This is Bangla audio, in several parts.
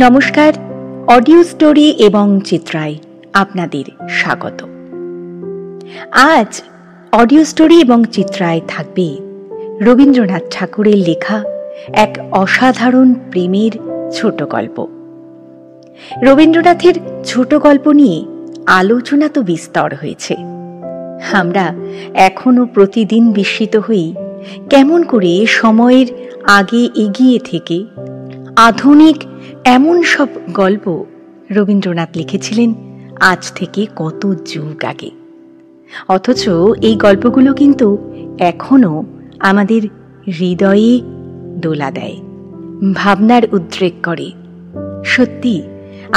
নমস্কার, অডিও স্টোরি এবং চিত্রায় আপনাদের স্বাগত। আজ অডিও স্টোরি এবং চিত্রায় থাকবে রবীন্দ্রনাথ ঠাকুরের লেখা এক অসাধারণ প্রেমের ছোট গল্প। রবীন্দ্রনাথের ছোট গল্প নিয়ে আলোচনা তো বিস্তর হয়েছে। আমরা এখনো প্রতিদিন বিস্মিত হই কেমন করে সময়ের আগে এগিয়ে থেকে আধুনিক এমন সব গল্প রবীন্দ্রনাথ লিখেছিলেন আজ থেকে কত যুগ আগে। অথচ এই গল্পগুলো কিন্তু এখনো আমাদের হৃদয়ে দোলা দেয়, ভাবনার উদ্রেক করে। সত্যি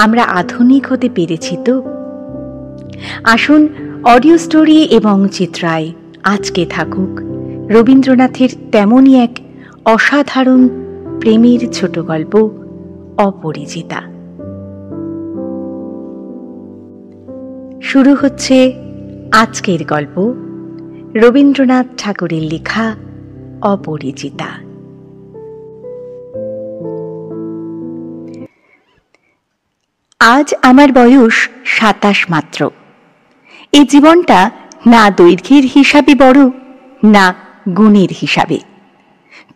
আমরা আধুনিক হতে পেরেছি তো? আসুন অডিও স্টোরি এবং চিত্রায় আজকে থাকুক রবীন্দ্রনাথের তেমনই এক অসাধারণ প্রেমের ছোট গল্প, অপরিচিতা। শুরু হচ্ছে আজকের গল্প, রবীন্দ্রনাথ ঠাকুরের লেখা অপরিচিতা। আজ আমার বয়স 27 মাত্র। এই জীবনটা না দৈর্ঘ্যের হিসাবে বড়, না গুণের হিসাবে।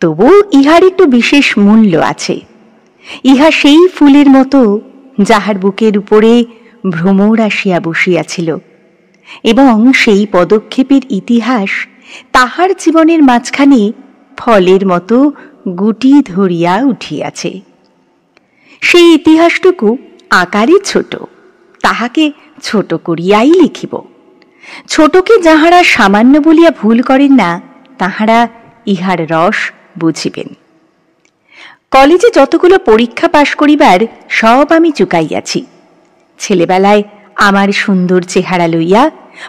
তবু ইহার একটু বিশেষ মূল্য আছে। ইহা সেই ফুলের মতো যাহার বুকের উপরে ভ্রমর আসিয়া বসিয়াছিল, এবং সেই পদক্ষেপের ইতিহাস তাহার জীবনের মাঝখানে ফলের মতো গুটি ধরিয়া উঠিয়াছে। সেই ইতিহাসটুকু আকারে ছোট, তাহাকে ছোট করিয়াই লিখিব। ছোটকে যাহারা সামান্য বলিয়া ভুল করেন না, তাহারা ইহার রস বুঝিবেন। কলেজে যতগুলো পরীক্ষা পাশ করিবার সব আমি চুকাইয়াছি। ছেলেবেলায় আমার সুন্দর চেহারা লইয়া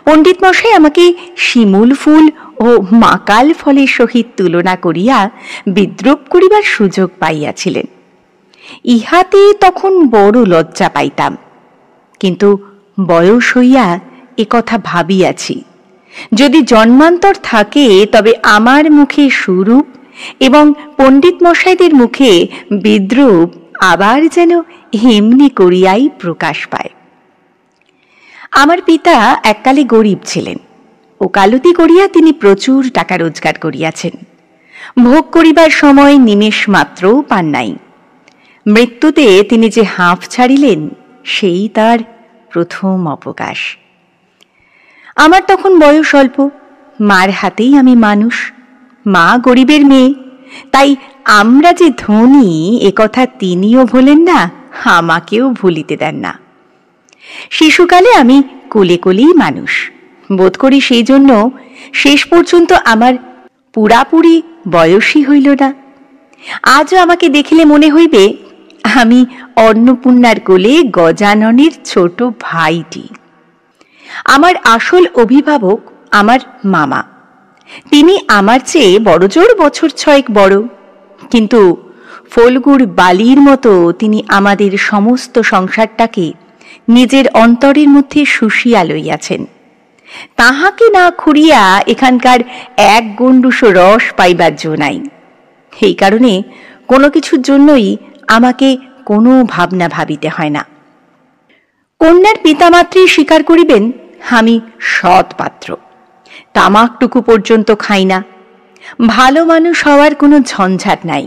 পণ্ডিত মশাই আমাকে শিমুল ফুল ও মাকাল ফলের সহিত তুলনা করিয়া বিদ্রূপ করিবার সুযোগ পাইয়াছিলেন। ইহাতে তখন বড় লজ্জা পাইতাম, কিন্তু বয়স হইয়া একথা ভাবিয়াছি, যদি জন্মান্তর থাকে তবে আমার মুখে সুরূপ এবং পণ্ডিত মশাইদের মুখে বিদ্রূপ আবার যেন এমনি করিয়াই প্রকাশ পায়। আমার পিতা এককালে গরিব ছিলেন। ওকালতি করিয়া তিনি প্রচুর টাকা রোজগার করিয়াছেন। ভোগ করিবার সময় নিমেষ মাত্রও পান নাই। মৃত্যুতে তিনি যে হাঁফ ছাড়িলেন, সেই তার প্রথম অবকাশ। আমার তখন বয়স অল্প, মার হাতেই আমি মানুষ। মা গরিবের মেয়ে, তাই আমরা যে ধনী একথা তিনিও ভোলেন না, আমাকেও ভুলিতে দেন না। শিশুকালে আমি কোলে কোলেই মানুষ বোধ করি, সেই জন্য শেষ পর্যন্ত আমার পুরাপুরি বয়সই হইল না। আজও আমাকে দেখিলে মনে হইবে আমি অন্নপূর্ণার কোলে গজাননের ছোট ভাইটি। আমার আসল অভিভাবক আমার মামা। তিনি আমার চেয়ে বড়জোর বছর 6 বড়, কিন্তু ফলগুড় বালির মতো তিনি আমাদের সমস্ত সংসারটাকে নিজের অন্তরের মধ্যে শুষিয়া লইয়াছেন। তাহাকে না খুঁড়িয়া এখানকার এক গণ্ডুষো রস পাইবার জো নাই। এই কারণে কোনো কিছুর জন্যই আমাকে কোনো ভাবনা ভাবিতে হয় না। কন্যার পিতামাত্রই স্বীকার করিবেন আমি সৎ পাত্র। তামাকটুকু পর্যন্ত খাই না। ভালো মানুষ হওয়ার কোনো ঝঞ্ঝাট নাই,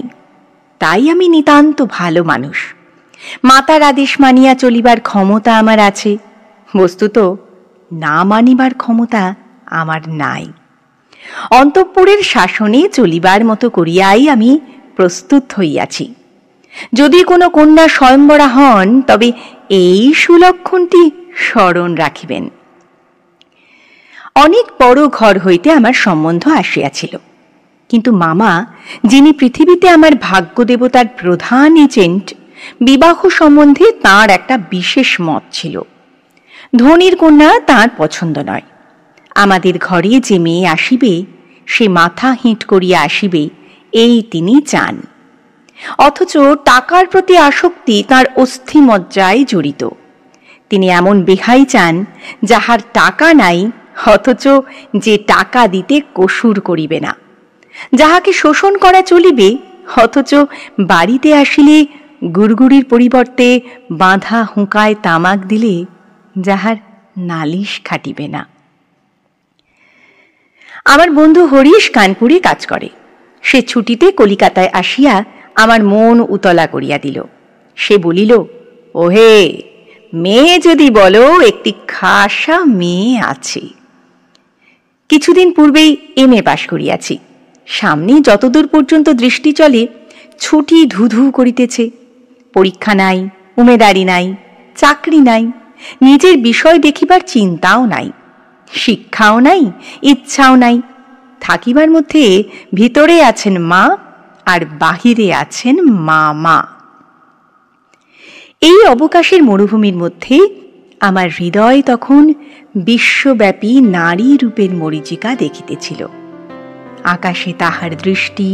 তাই আমি নিতান্ত ভালো মানুষ। মাতার আদেশ মানিয়া চলিবার ক্ষমতা আমার আছে, বস্তুত না মানিবার ক্ষমতা আমার নাই। অন্তঃপুরের শাসনে চলিবার মতো করিয়াই আমি প্রস্তুত হইয়াছি। যদি কোনো কন্যা স্বয়ংবরা হন, তবে এই সুলক্ষণটি স্মরণ রাখিবেন। অনেক বড় ঘর হইতে আমার সম্বন্ধ আসিয়াছিল, কিন্তু মামা, যিনি পৃথিবীতে আমার ভাগ্য দেবতার প্রধান এজেন্ট, বিবাহ সম্বন্ধে তাঁর একটা বিশেষ মত ছিল। ধনীর কন্যা তাঁর পছন্দ নয়। আমাদের ঘরে যে মেয়ে আসিবে, সে মাথা হেঁট করিয়া আসিবে, এই তিনি চান। অথচ টাকার প্রতি আসক্তি তাঁর অস্থিমজ্জায় জড়িত। তিনি এমন বেহাই চান যাহার টাকা নাই, অথচ যে টাকা দিতে কসুর করিবে না, যাহাকে শোষণ করা চলিবে, অথচ বাড়িতে আসিলে গুড়গুড়ির পরিবর্তে বাঁধা হুঁকায় তামাক দিলে যাহার নালিশ খাটিবে না। আমার বন্ধু হরিশ কানপুরে কাজ করে। সে ছুটিতে কলিকাতায় আসিয়া আমার মন উতলা করিয়া দিল। সে বলিল, ওহে, মেয়ে যদি বলো, একটি খাসা মেয়ে আছে। কিছুদিন পূর্বেই MA পাশ করিয়াছি। সামনে যতদূর পর্যন্ত দৃষ্টি চলে ছুটি ধুধু করিতেছে। পরীক্ষা নাই, উমেদারি নাই, চাকরি নাই, নিজের বিষয় দেখিবার চিন্তাও নাই, শিক্ষাও নাই, ইচ্ছাও নাই। থাকিবার মধ্যে ভিতরে আছেন মা আর বাহিরে আছেন মামা। এই অবকাশের মরুভূমির মধ্যে আমার হৃদয় তখন বিশ্বব্যাপী নারী রূপের মরীচিকা দেখিতেছিল। আকাশে তাহার দৃষ্টি,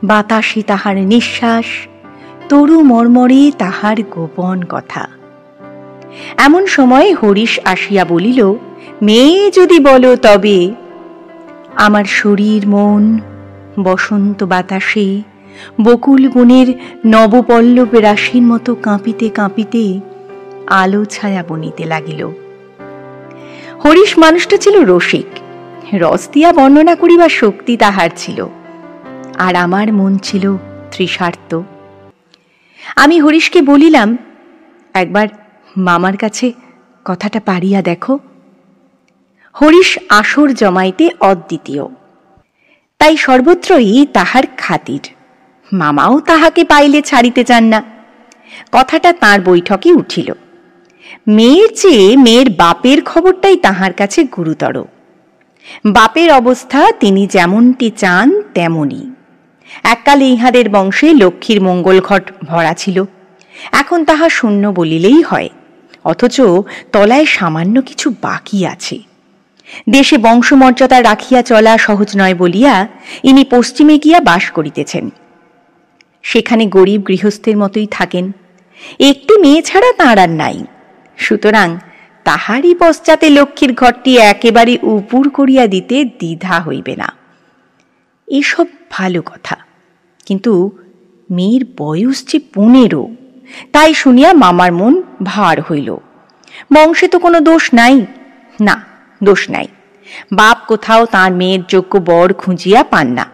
বাতাসে তাহার নিঃশ্বাস, তরু মর্মরে তাহার গোপন কথা। এমন সময় হরিশ আসিয়া বলিল, মেয়ে যদি বলো তবে। আমার শরীর মন বসন্ত বাতাসে বকুল বনের নবপল্লব রাশির মতো কাঁপিতে কাঁপিতে আলো ছায়া বনিতে লাগিল। হরিশ মানুষটা ছিল রসিক, রস দিয়া বর্ণনা করিবার শক্তি তাহার ছিল, আর আমার মন ছিল তৃষার্ত। আমি হরিশকে বলিলাম, একবার মামার কাছে কথাটা পারিয়া দেখো। হরিশ আসর জমাইতে অদ্বিতীয়, তাই সর্বত্রই তাহার খাতির। মামাও তাহাকে পাইলে ছাড়িতে চান না। কথাটা তাঁর বৈঠকে উঠিল। মেয়ের চেয়ে মেয়ের বাপের খবরটাই তাহার কাছে গুরুতর। বাপের অবস্থা তিনি যেমনটি চান তেমনই। এককালে ইহাদের বংশে লক্ষ্মীর মঙ্গল ঘট ভরা ছিল, এখন তাহা শূন্য বলিলেই হয়। অথচ তলায় সামান্য কিছু বাকি আছে। দেশে বংশমর্যাদা রাখিয়া চলা সহজ নয় বলিয়া ইনি পশ্চিমে গিয়া বাস করিতেছেন। সেখানে গরিব গৃহস্থের মতোই থাকেন। একটি মেয়ে ছাড়া তাঁর আর নাই। সুতরাং তাহারই পশ্চাতে লক্ষ্মীর ঘরটি একেবারে উপুর করিয়া দিতে দ্বিধা হইবে না। এসব ভালো কথা, কিন্তু মেয়ের বয়স যে 15, তাই শুনিয়া মামার মন ভার হইল। বংশে তো কোনো দোষ নাই। না, দোষ নাই। বাপ কোথাও তাঁর মেয়ের যোগ্য বর খুঁজিয়া পান না।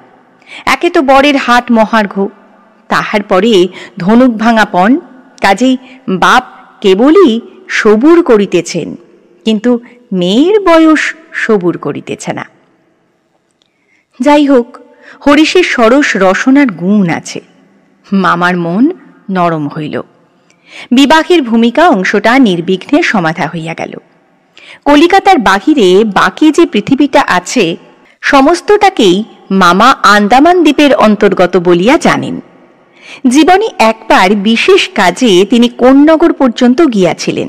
একে তো বরের হাট মহার্ঘ, তাহার পরে ধনুক ভাঙা পণ। কাজেই বাপ কেবলই সবুর করিতেছেন, কিন্তু মেয়ের বয়স সবুর করিতেছে না। যাই হোক, হরিশের সরস রসনার গুণ আছে। মামার মন নরম হইল। বিবাহের ভূমিকা অংশটা নির্বিঘ্নে সমাধা হইয়া গেল। কলিকাতার বাহিরে বাকি যে পৃথিবীটা আছে, সমস্তটাকেই মামা আন্দামান দ্বীপের অন্তর্গত বলিয়া জানেন। জীবনে একবার বিশেষ কাজে তিনি কোন্নগর পর্যন্ত গিয়াছিলেন।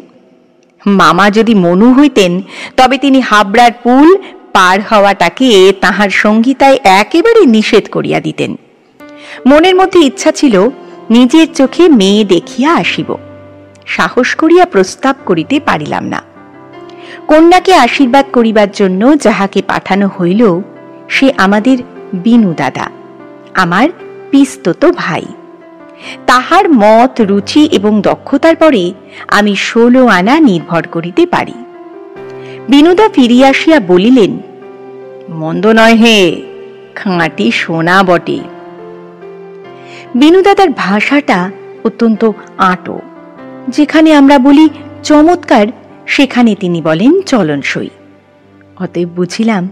মামা যদি মনু হইতেন, তবে তিনি হাবড়ার পুল পার হওয়াটাকে তাহার সংহিতায় একেবারে নিষেধ করিয়া দিতেন। মনের মধ্যে ইচ্ছা ছিল নিজের চোখে মেয়ে দেখিয়া আসিব। সাহস করিয়া প্রস্তাব করিতে পারিলাম না। কন্যাকে আশীর্বাদ করিবার জন্য যাহাকে পাঠানো হইল, সে আমাদের বিনু দাদা, আমার পিস্তত ভাই। তাহার মত, রুচি এবং দক্ষতার পরে আমি 16 আনা নির্ভর করিতে পারি। বিনুদা ফিরিয়া আসিয়া বলিলেন, মন্দ নয় হে, খাঁটি সোনা বটে। বিনুদাদার ভাষাটা অত্যন্ত আঁটো। যেখানে আমরা বলি চমৎকার, সেখানে তিনি বলেন চলনসই। অতএব বুঝিলাম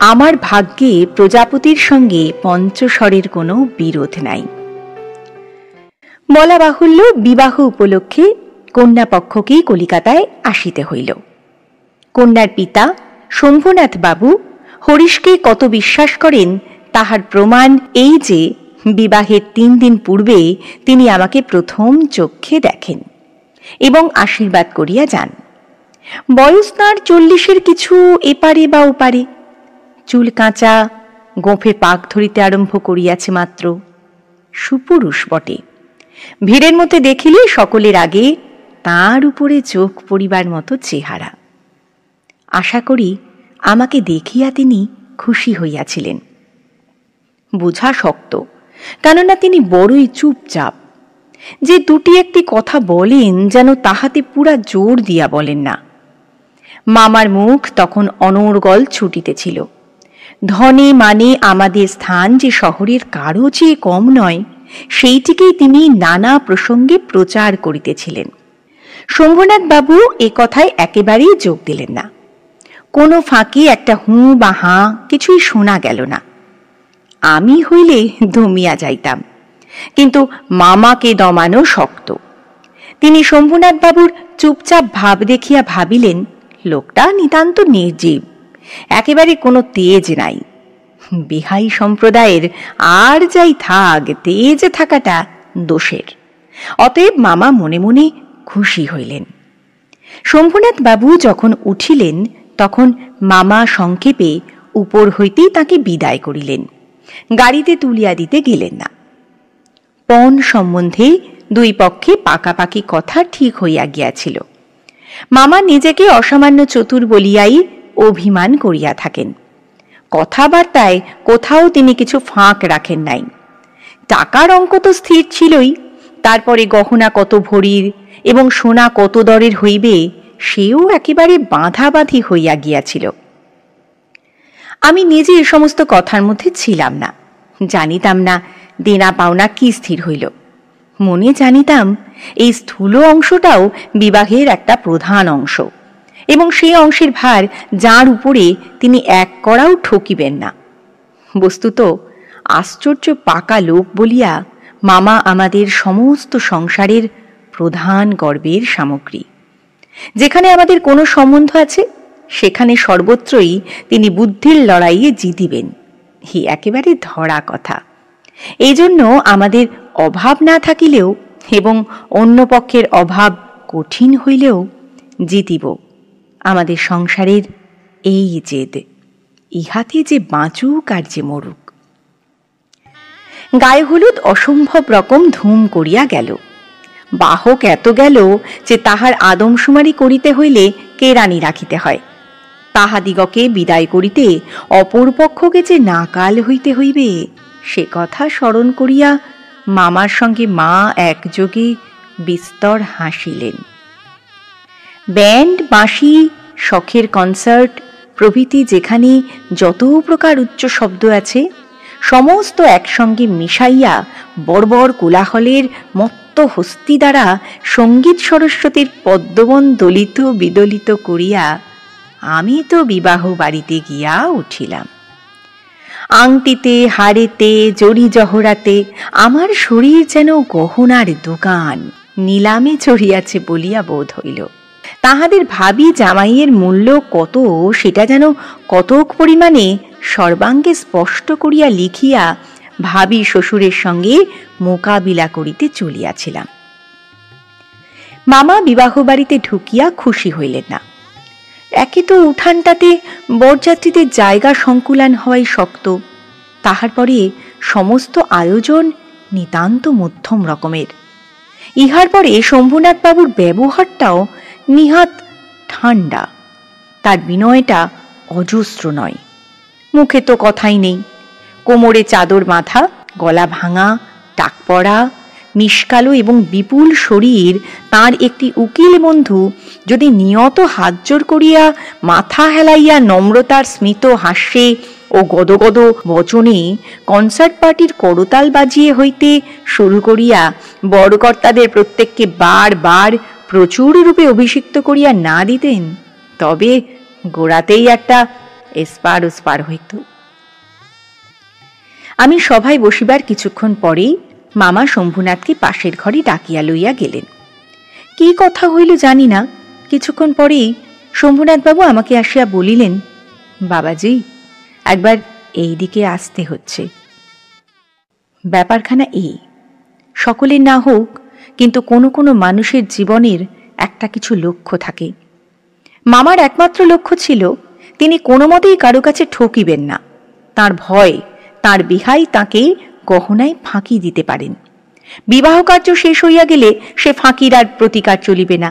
আমার ভাগ্যে প্রজাপতির সঙ্গে পঞ্চস্বরের কোনো বিরোধ নাই। বলা বাহুল্য, বিবাহ উপলক্ষে কন্যা পক্ষকেই কলিকাতায় আসিতে হইল। কন্যার পিতা শম্ভুনাথ বাবু হরিশকে কত বিশ্বাস করেন তাহার প্রমাণ এই যে, বিবাহের 3 দিন পূর্বে তিনি আমাকে প্রথম চক্ষে দেখেন এবং আশীর্বাদ করিয়া যান। বয়স তাঁর 40-এর কিছু এপারে বা ওপারে। চুল কাঁচা, গোঁফে পাক ধরিতে আরম্ভ করিয়াছে মাত্র। সুপুরুষ বটে। ভিড়ের মধ্যে দেখিলে সকলের আগে তাঁর উপরে চোখ পড়িবার মতো চেহারা। আশা করি আমাকে দেখিয়া তিনি খুশি হইয়াছিলেন। বুঝা শক্ত, কেননা তিনি বড়ই চুপচাপ। যে দুটি একটি কথা বলেন যেন তাহাতে পুরা জোর দিয়া বলেন না। মামার মুখ তখন অনর্গল ছুটিতেছিল। ধনে মানে আমাদের স্থান যে শহরের কারো চেয়ে কম নয়, সেইটিকেই তিনি নানা প্রসঙ্গে প্রচার করিতেছিলেন। শম্ভুনাথ বাবু এ কথায় একেবারেই যোগ দিলেন না। কোনো ফাঁকে একটা হুঁ বা হাঁ কিছুই শোনা গেল না। আমি হইলে দমিয়া যাইতাম, কিন্তু মামাকে দমানো শক্ত। তিনি শম্ভুনাথ বাবুর চুপচাপ ভাব দেখিয়া ভাবিলেন, লোকটা নিতান্ত নির্জীব, একেবারে কোনো তেজ নাই। বেহাই সম্প্রদায়ের আর যাই থাক, তেজ থাকাটা দোষের। অতএব মামা মনে মনে খুশি হইলেন। শম্ভুনাথ বাবু যখন উঠিলেন তখন মামা সংক্ষেপে উপর হইতেই তাকে বিদায় করিলেন, গাড়িতে তুলিয়া দিতে গেলেন না। পণ সম্বন্ধে দুই পক্ষে পাকাপাকি কথা ঠিক হইয়া গিয়াছিল। মামা নিজেকে অসামান্য চতুর বলিয়াই অভিমান করিয়া থাকেন। কথাবার্তায় কোথাও তিনি কিছু ফাঁক রাখেন নাই। টাকার অঙ্ক তো স্থির ছিলই, তারপরে গহনা কত ভরির এবং সোনা কত দরের হইবে সেও একেবারে বাঁধাবাঁধি হইয়া গিয়াছিল। আমি নিজে এ সমস্ত কথার মধ্যে ছিলাম না, জানিতাম না দেনা পাওনা কি স্থির হইল। মনে জানিতাম এই স্থূল অংশটাও বিবাহের একটা প্রধান অংশ, এবং সেই অংশের ভার যার উপরে তিনি এক কড়াও ঠকিবেন না। বস্তুত আশ্চর্য পাকা লোক বলিয়া মামা আমাদের সমস্ত সংসারের প্রধান গর্বের সামগ্রী। যেখানে আমাদের কোনো সম্বন্ধ আছে সেখানে সর্বত্রই তিনি বুদ্ধির লড়াইয়ে জিতিবেন, একেবারে ধরা কথা। এই জন্য আমাদের অভাব না থাকিলেও এবং অন্য পক্ষের অভাব কঠিন হইলেও জিতিব। আমাদের সংসারের এই জেদ, ইহাতে যে বাঁচুক আর যে মরুক। গায়ে হলুদ অসম্ভব রকম ধুম করিয়া গেল। বাহক এত গেল যে তাহার আদমশুমারি করিতে হইলে কেরানি রাখিতে হয়। তাহাদিগকে বিদায় করিতে অপর পক্ষকে যে নাকাল হইতে হইবে সে কথা স্মরণ করিয়া মামার সঙ্গে মা একযোগে বিস্তর হাসিলেন। ব্যান্ড, বাঁশি, শখের কনসার্ট প্রভৃতি যেখানে যত প্রকার উচ্চ শব্দ আছে সমস্ত একসঙ্গে মিশাইয়া বর্বর কোলাহলের মত্ত হস্তি দ্বারা সঙ্গীত সরস্বতীর পদ্মবন দলিত বিদলিত করিয়া আমি তো বিবাহ বাড়িতে গিয়া উঠিলাম। আংটিতে, হাড়েতে, জড়ি জহরাতে আমার শরীর যেন গহনার দোকান, নিলামে চড়িয়াছে বলিয়া বোধ হইল। তাহাদের ভাবি জামাইয়ের মূল্য কত সেটা যেন কতক পরিমাণে সর্বাঙ্গে স্পষ্ট করিয়া লিখিয়া ভাবি শ্বশুরের সঙ্গে মোকাবিলা করিতে চলিয়াছিলাম। মামা বিবাহ বাড়িতে ঢুকিয়া খুশি হইলেন না। একে তো উঠানটাতে বরযাত্রীদের জায়গা সংকুলান হওয়াই শক্ত, তাহার পরে সমস্ত আয়োজন নিতান্ত মধ্যম রকমের। ইহার পরে শম্ভুনাথ বাবুর ব্যবহারটাও নিহাত ঠান্ডা, তার বিনয়টা অজস্র নয়। মুখে তো কথাই নেই, কোমরে চাদর বাঁধা, গলা ভাঙা, টাক পড়া, নিষ্কালো এবং বিপুল শরীর তার একটি উকিল বন্ধু যদি নিয়ত হাত জোর করিয়া মাথা হেলাইয়া নম্রতার স্মিত হাস্যে ও গদগদ বচনে কনসার্ট পার্টির করতাল বাজিয়ে হইতে শুরু করিয়া বড়কর্তাদের প্রত্যেককে বার বার প্রচুর রূপে অভিষিক্ত করিয়া না দিতেন, তবে গোড়াতেই একটা এসপার ওসপার হইত। আমি সভায় বসিবার কিছুক্ষণ পরেই মামা শম্ভুনাথকে পাশের ঘরে ডাকিয়া লইয়া গেলেন। কি কথা হইল জানি না, কিছুক্ষণ পরেই শম্ভুনাথবাবু আমাকে আসিয়া বলিলেন, বাবাজি একবার এই দিকে আসতে হচ্ছে। ব্যাপারখানা এই, সকলের না হোক কিন্তু কোনো কোনো মানুষের জীবনের একটা কিছু লক্ষ্য থাকে। মামার একমাত্র লক্ষ্য ছিল তিনি কোনো মতেই কারো কাছে ঠকিবেন না। তার ভয় তার বিহাই তাকে গহনায় ফাঁকি দিতে পারেন। বিবাহ কার্য শেষ হইয়া গেলে সে ফাঁকির আর প্রতিকার চলিবে না।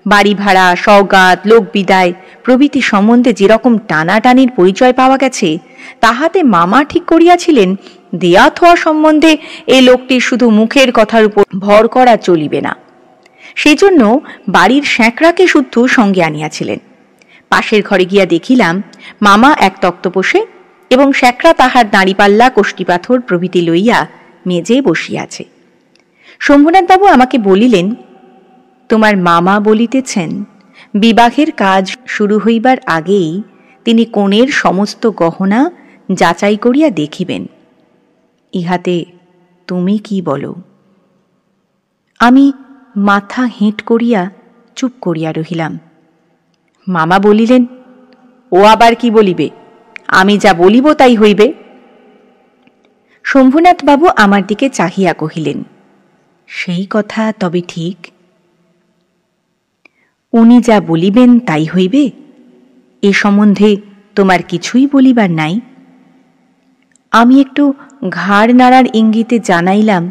বাড়ি ভাড়া, সওগাত, লোক বিদায় প্রভৃতি সম্বন্ধে যেরকম টানাটানির পরিচয় পাওয়া গেছে, তাহাতে মামা ঠিক করিয়াছিলেন দেয়া থোয়া সম্বন্ধে এই লোকটির শুধু মুখের কথার উপর ভর করা চলিবে না। সেই জন্য বাড়ির স্যাঁকড়াকে শুদ্ধ সঙ্গে আনিয়াছিলেন। পাশের ঘরে গিয়া দেখিলাম মামা এক তক্তপোষে এবং স্যাঁকড়া তাহার দাঁড়িপাল্লা, কোষ্ঠীপাথর প্রভৃতি লইয়া মেজে বসিয়াছে। শম্ভুনাথবাবু আমাকে বলিলেন, তোমার মামা বলিতেছেন বিবাহের কাজ শুরু হইবার আগেই তিনি কনের সমস্ত গহনা যাচাই করিয়া দেখিবেন। ইহাতে তুমি কি বলো? আমি মাথা হেঁট করিয়া চুপ করিয়া রহিলাম। মামা বলিলেন, ও আবার কি বলিবে? আমি যা বলিব তাই হইবে। শম্ভুনাথবাবু আমার দিকে চাহিয়া কহিলেন, সেই কথা তবে ঠিক। উনি যা বলিবেন তাই হইবে? এ সম্বন্ধে তোমার কিছুই বলিবার নাই? আমি একটু ঘাড় নাড়ার ইঙ্গিতে জানাইলাম,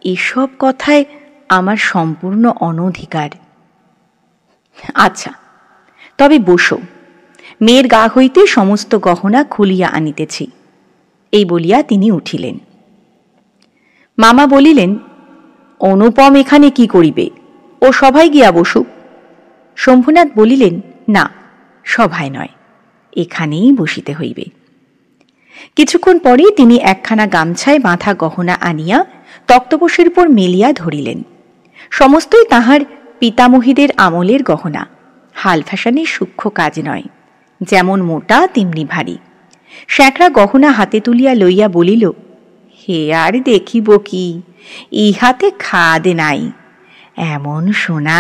এসব কথায় আমার সম্পূর্ণ অনধিকার। আচ্ছা, তবে বসো, মেয়ের গা হইতে সমস্ত গহনা খুলিয়া আনিতেছি। এই বলিয়া তিনি উঠিলেন। মামা বলিলেন, অনুপম এখানে কি করিবে? ও সভায় গিয়া বসুক। শম্ভুনাথ বলিলেন, না, সভায় নয়, এখানেই বসিতে হইবে। কিছুক্ষণ পরেই তিনি একখানা গামছায় বাঁধা গহনা আনিয়া তক্তপোষের উপর মেলিয়া ধরিলেন। সমস্তই তাহার পিতামহীদের আমলের গহনা, হাল ফ্যাশনের সূক্ষ্ম কাজ নয়, যেমন মোটা তেমনি ভারী। স্যাঁকড়া গহনা হাতে তুলিয়া লইয়া বলিল, হে আর দেখিব কি, ইহাতে খাদ নাই। এমন সোনা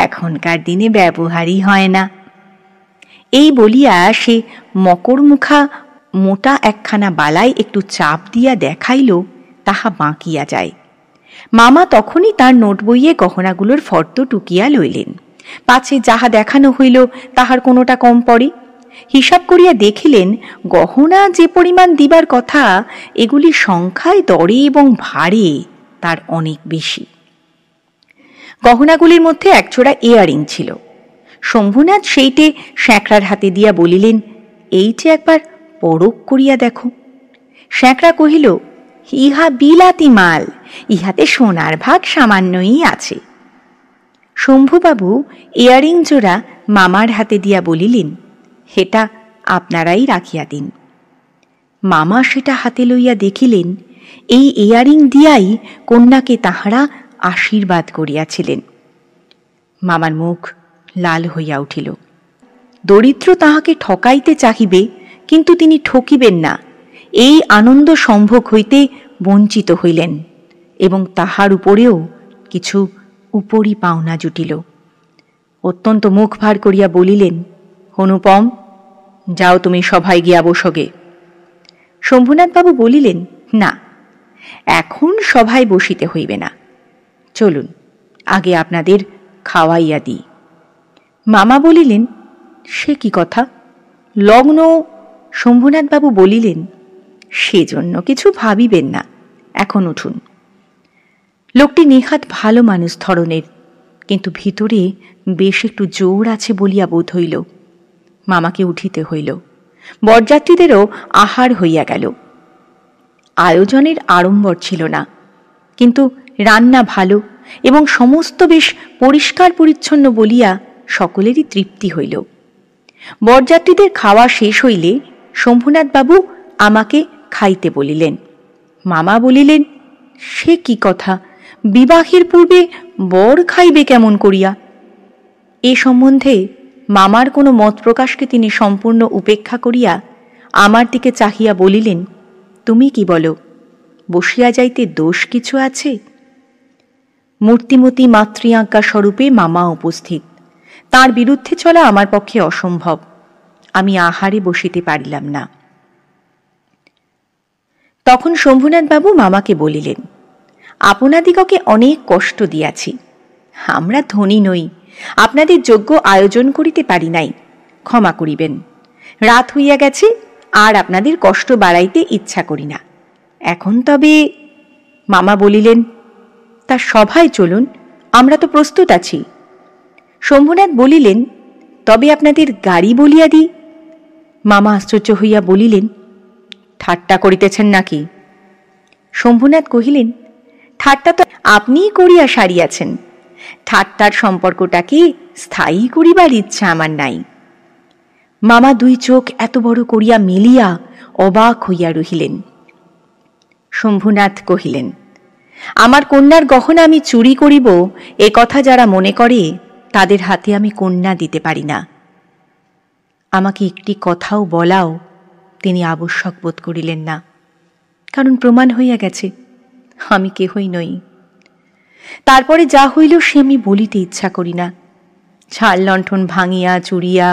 এখনকার দিনে ব্যবহারই হয় না। এই বলিয়া সে মকরমুখা মোটা একখানা বালায় একটু চাপ দিয়া দেখাইল, তাহা বাঁকিয়া যায়। মামা তখনই তার নোট বইয়ে গহনাগুলোর ফর্দ টুকিয়া লইলেন, পাছে যাহা দেখানো হইল তাহার কোনোটা কম পড়ে। হিসাব করিয়া দেখিলেন, গহনা যে পরিমাণ দিবার কথা, এগুলি সংখ্যায়, দরে এবং ভারে তার অনেক বেশি। গহনাগুলির মধ্যে একজোড়া ইয়ারিং ছিল। শম্ভুনাথ সেইটে স্যাঁকড়ার হাতে দিয়া বলিলেন, এইটে একবার পরখ করিয়া দেখো। স্যাঁকড়া কহিল, ইহা বিলাতি মাল, ইহাতে সোনার ভাগ সামান্যই আছে। শম্ভুবাবু ইয়ারিং জোড়া মামার হাতে দিয়া বলিলেন, সেটা আপনারাই রাখিয়া দিন। মামা সেটা হাতে লইয়া দেখিলেন, এই ইয়ারিং দিয়াই কন্যাকে তাহারা আশীর্বাদ করিয়াছিলেন। মামার মুখ লাল হইয়া উঠিল। দরিদ্র তাহাকে ঠকাইতে চাহিবে, কিন্তু তিনি ঠকিবেন না, এই আনন্দ সম্ভোগ হইতে বঞ্চিত হইলেন এবং তাহার উপরেও কিছু উপরি পাওনা জুটিল। অত্যন্ত মুখ ভার করিয়া বলিলেন, অনুপম, যাও তুমি সভায় গিয়া বসোগে। শম্ভুনাথবাবু বলিলেন, না, এখন সভায় বসিতে হইবে না, চলুন আগে আপনাদের খাওয়াইয়া দিই। মামা বলিলেন, সে কি কথা? লগ্ন? শম্ভুনাথবাবু বলিলেন, সেজন্য কিছু ভাবিবেন না, এখন উঠুন। লোকটি নেহাত ভালো মানুষ ধরনের, কিন্তু ভিতরে বেশ একটু জোর আছে বলিয়া বোধ হইল। মামাকে উঠিতে হইল। বরযাত্রীদেরও আহার হইয়া গেল। আয়োজনের আড়ম্বর ছিল না, কিন্তু রান্না ভালো এবং সমস্ত বেশ পরিষ্কার পরিচ্ছন্ন বলিয়া সকলেরই তৃপ্তি হইল। বরযাত্রীদের খাওয়া শেষ হইলে শম্ভুনাথবাবু আমাকে খাইতে বলিলেন। মামা বলিলেন, সে কি কথা, বিবাহের পূর্বে বর খাইবে কেমন করিয়া? এ সম্বন্ধে মামার কোনো মত প্রকাশকে তিনি সম্পূর্ণ উপেক্ষা করিয়া আমার দিকে চাহিয়া বলিলেন, তুমি কি বলো, বসিয়া যাইতে দোষ কিছু আছে? মূর্তিমতী মাতৃআজ্ঞা স্বরূপে মামা উপস্থিত, তার বিরুদ্ধে চলা আমার পক্ষে অসম্ভব। আমি আহারে বসিতে পারিলাম না। তখন শম্ভুনাথবাবু মামাকে বলিলেন, আপনাদিগকে অনেক কষ্ট দিয়াছি, আমরা ধনী নই, আপনাদের যোগ্য আয়োজন করিতে পারি নাই, ক্ষমা করিবেন। রাত হইয়া গেছে, আর আপনাদের কষ্ট বাড়াইতে ইচ্ছা করি না। এখন তবে? মামা বলিলেন, তা সভায় চলুন, আমরা তো প্রস্তুত আছি। শম্ভুনাথ বলিলেন, তবে আপনাদের গাড়ি বলিয়া দিই। মামা আশ্চর্য হইয়া বলিলেন, ঠাট্টা করিতেছেন নাকি? শম্ভুনাথ কহিলেন, ঠাট্টা তো আপনিই করিয়া সারিয়াছেন। ঠাট্টার সম্পর্কটাকে স্থায়ী করিবার ইচ্ছা আমার নাই। মামা দুই চোখ এত বড় করিয়া মেলিয়া অবাক হইয়া রহিলেন। শম্ভুনাথ কহিলেন, আমার কন্যার গহনা আমি চুরি করিব এ কথা যারা মনে করে তাদের হাতে আমি কন্যা দিতে পারি না। আমাকে একটি কথাও বলাও তিনি আবশ্যক বোধ করিলেন না, কারণ প্রমাণ হইয়া গেছে আমি কেহই নই। তারপরে যা হইল সে আমি বলিতে ইচ্ছা করি না। ঝাড় লণ্ঠন ভাঙিয়া চুরিয়া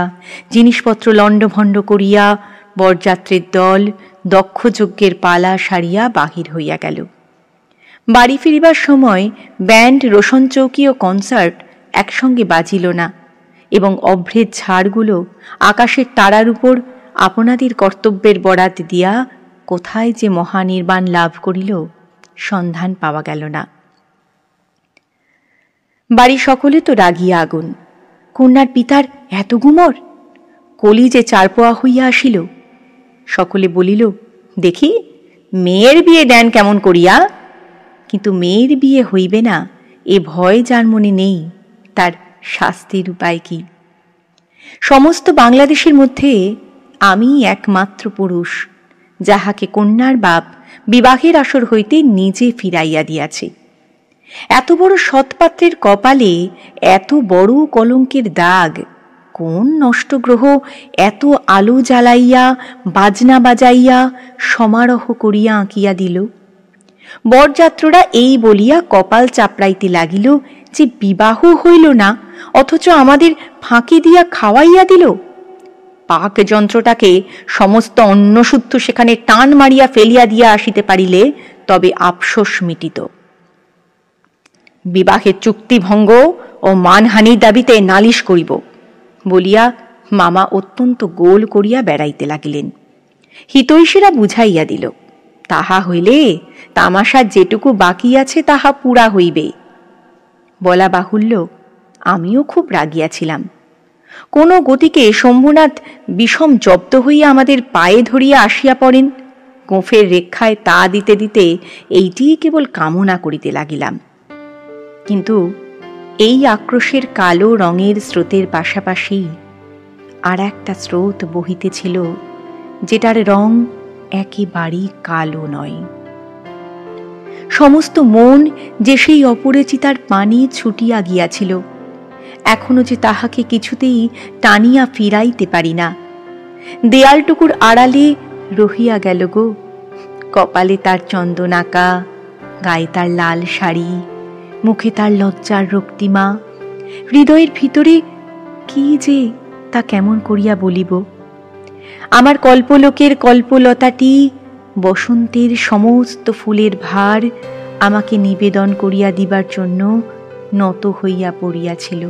জিনিসপত্র লণ্ডভণ্ড করিয়া বরযাত্রীর দল দক্ষ যজ্ঞের পালা সারিয়া বাহির হইয়া গেল। বাড়ি ফিরিবার সময় ব্যান্ড, রোশন চৌকি ও কনসার্ট একসঙ্গে বাজিল না, এবং অভ্রের ঝাড়গুলো আকাশের তারার উপর আপনাদের কর্তব্যের বরাত দিয়া কোথায় যে মহানির্বাণ লাভ করিল সন্ধান পাওয়া গেল না। বাড়ি সকলে তো রাগিয়া আগুন। কন্যার পিতার এত গুমর, কলি যে চারপোয়া হইয়া আসিল। সকলে বলিল, দেখি মেয়ের বিয়ে দেন কেমন করিয়া। কিন্তু মেয়ের বিয়ে হইবে না এ ভয় যার মনে নেই, তার শাস্তির উপায় কি? সমস্ত বাংলাদেশের মধ্যে আমি একমাত্র পুরুষ যাহাকে কন্যার বাপ বিবাহের আসর হইতে নিজে ফিরাইয়া দিয়াছে। এত বড় সৎপাত্রের কপালে এত বড় কলঙ্কের দাগ কোন নষ্ট গ্রহ এত আলো জ্বালাইয়া বাজনা বাজাইয়া সমারোহ করিয়া আঁকিয়া দিল? বরযাত্ররা এই বলিয়া কপাল চাপড়াইতে লাগিল যে বিবাহ হইল না, অথচ আমাদের ফাঁকি দিয়া খাওয়াইয়া দিল। পাক যন্ত্রটাকে সমস্ত অন্নসূত্র সেখানে টান মারিয়া ফেলিয়া দিয়া আসিতে পারিলে তবে আফসোস মিটিত। বিবাহের চুক্তি ভঙ্গ ও মানহানির দাবিতে নালিশ করিব বলিয়া মামা অত্যন্ত গোল করিয়া বেড়াইতে লাগিলেন। হিতৈষীরা বুঝাইয়া দিল, তাহা হইলে তামাশার যেটুকু বাকি আছে তাহা পুরা হইবে। বলা বাহুল্য, আমিও খুব রাগিয়াছিলাম। কোন গতিকে শম্ভুনাথ বিষম জব্দ হইয়া আমাদের পায়ে ধরিয়া আসিয়া পড়েন। গোঁফের রেখায় তা দিতে দিতে এইটিই কেবল কামনা করিতে লাগিলাম। কিন্তু এই আক্রোশের কালো রঙের স্রোতের পাশাপাশি আর একটা স্রোত বহিতেছিল, যেটার রং একেবারেই কালো নয়। সমস্ত মন যে সেই অপরিচিতার পানে ছুটিয়া গিয়াছিল, এখনো যে তাহাকে কিছুতেই টানিয়া ফিরাইতে পারি না। দেয়ালটুকুর আড়ালে রহিয়া গেল গো। কপালে তার চন্দনাকা, গায়ে তার লাল শাড়ি, মুখে তার লজ্জার রক্তিমা, হৃদয়ের ভিতরে কি যে তা কেমন করিয়া বলিব। আমার কল্পলোকের কল্পলতাটি বসন্তের সমস্ত ফুলের ভার আমাকে নিবেদন করিয়া দিবার জন্য নত হইয়া পড়িয়াছিল।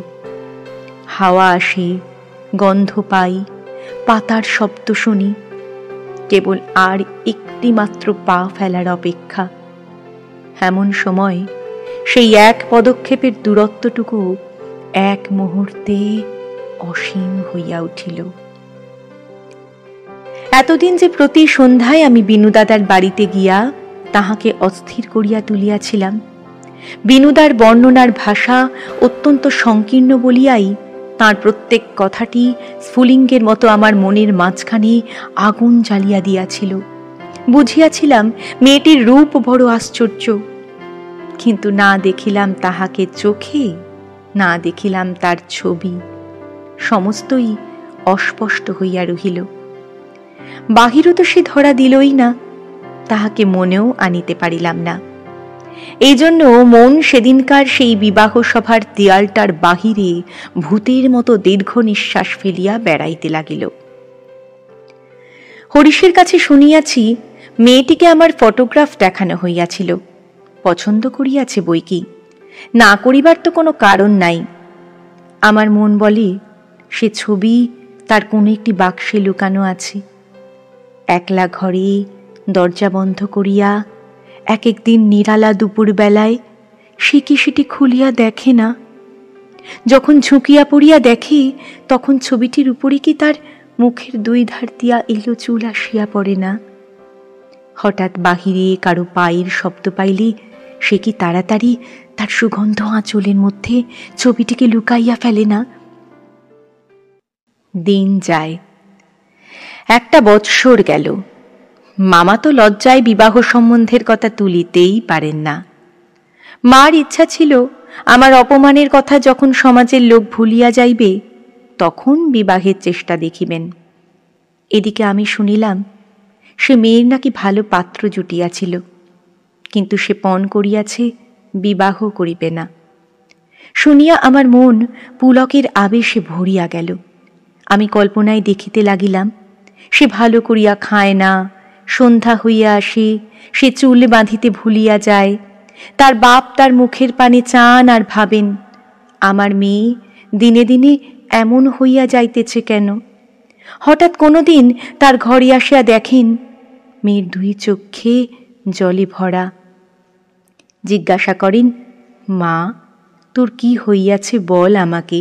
হাওয়া আসে, গন্ধ পাই, পাতার শব্দ শুনি, কেবল আর একটি মাত্র পা ফেলার অপেক্ষা। এমন সময় সেই এক পদক্ষেপের দূরত্বটুকু এক মুহূর্তে অসীম হইয়া উঠিল। এতদিন যে প্রতি সন্ধ্যায় আমি বিনুদাদার বাড়িতে গিয়া তাহাকে অস্থির করিয়া তুলিয়াছিলাম, বিনুদার বর্ণনার ভাষা অত্যন্ত সংকীর্ণ বলিয়াই তাঁর প্রত্যেক কথাটি স্ফুলিঙ্গের মতো আমার মনের মাঝখানে আগুন জ্বালিয়া দিয়াছিল। বুঝিয়াছিলাম মেয়েটির রূপ বড় আশ্চর্য, কিন্তু না দেখিলাম তাহাকে চোখে, না দেখিলাম তার ছবি। সমস্তই অস্পষ্ট হইয়া রহিল। বাহিরও তো সে ধরা দিলই না, তাহাকে মনেও আনিতে পারিলাম না। এই জন্য মন সেদিনকার সেই বিবাহ সভার দেয়ালটার বাহিরে ভূতের মতো দীর্ঘ নিঃশ্বাস ফেলিয়া বেড়াইতে লাগিল। হরিশের কাছে শুনিয়াছি মেয়েটিকে আমার ফটোগ্রাফ দেখানো হইয়াছিল। পছন্দ করিয়াছে বই কি, না করিবার তো কোনো কারণ নাই। আমার মন বলে সে ছবি তার কোনো একটি বাক্সে লুকানো আছে। একলা ঘরে দরজা বন্ধ করিয়া এক একদিন নিরালা দুপুর বেলায় সে কি সেটি খুলিয়া দেখে না? যখন ঝুঁকিয়া পড়িয়া দেখে, তখন ছবিটির উপরে কি তার মুখের দুই ধার দিয়া এলো চুল আসিয়া পড়ে না? হঠাৎ বাহিরে কারো পায়ের শব্দ পাইলে সে কি তাড়াতাড়ি তার সুগন্ধ আঁচলের মধ্যে ছবিটিকে লুকাইয়া ফেলে না? দিন যায়, একটা বৎসর গেল। মামা তো লজ্জায় বিবাহ সম্বন্ধের কথা তুলিতেই পারেন না। মার ইচ্ছা ছিল আমার অপমানের কথা যখন সমাজের লোক ভুলিয়া যাইবে তখন বিবাহের চেষ্টা দেখিবেন। এদিকে আমি শুনিলাম সে মেয়ের নাকি ভালো পাত্র জুটিয়াছিল, কিন্তু সে পণ করিয়াছে বিবাহ করিবে না। শুনিয়া আমার মন পুলকের আবেশে ভরিয়া গেল। আমি কল্পনায় দেখিতে লাগিলাম সে ভালো করিয়া খায় না, সন্ধ্যা হইয়া আসে, সে চুল বাঁধিতে ভুলিয়া যায়, তার বাপ তার মুখের পানে চান আর ভাবেন আমার মেয়ে দিনে দিনে এমন হইয়া যাইতেছে কেন। হঠাৎ কোনোদিন তার ঘরে আসিয়া দেখেন মেয়ের দুই চক্ষে জলে ভরা। জিজ্ঞাসা করেন, মা তোর কি হইয়াছে বল আমাকে।